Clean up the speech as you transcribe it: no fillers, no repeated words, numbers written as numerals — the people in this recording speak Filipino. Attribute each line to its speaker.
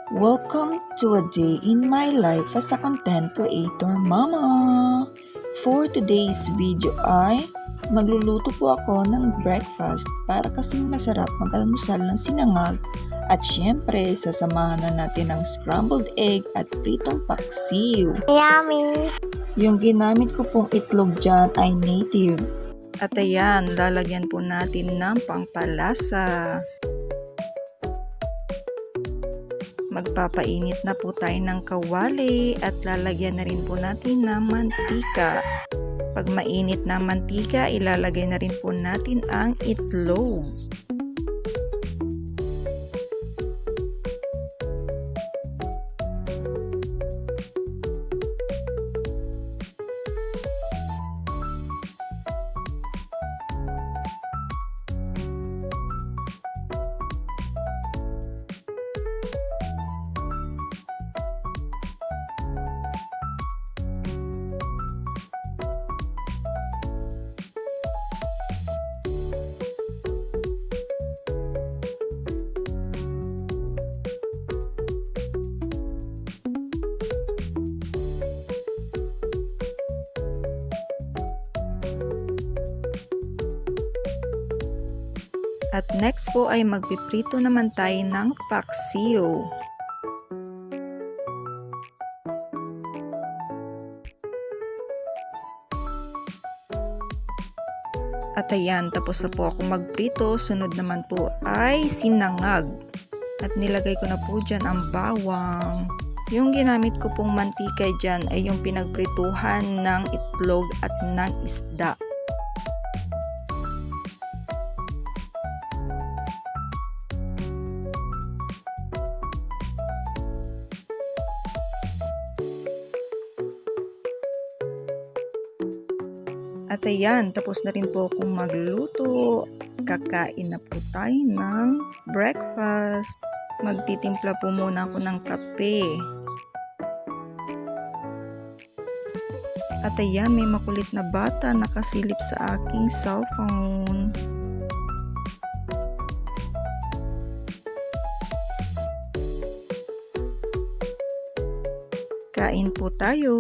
Speaker 1: Welcome to a day in my life as a content creator mama. For today's video ay magluluto po ako ng breakfast para kasing masarap mag-almusal ng sinangag at syempre sasamahan na natin ng scrambled egg at pritong paksiw.
Speaker 2: Yummy!
Speaker 1: Yung ginamit ko pong itlog dyan ay native. At ayan, lalagyan po natin ng pangpalasa. Magpapainit na po tayo ng kawali at lalagyan na rin po natin ng mantika. Pag mainit na mantika, ilalagay na rin po natin ang itlog. At next po ay magpiprito naman tayo ng paksiw. At ayan, tapos na po ako magprito. Sunod naman po ay sinangag. At nilagay ko na po dyan ang bawang. Yung ginamit ko pong mantika dyan ay yung pinagprituhan ng itlog at ng isda. At ayan, tapos na rin po akong magluto. Kakain na po tayo ng breakfast. Magtitimpla po muna ako ng kape. At ayan, may makulit na bata nakasilip sa aking cellphone. Kain po tayo.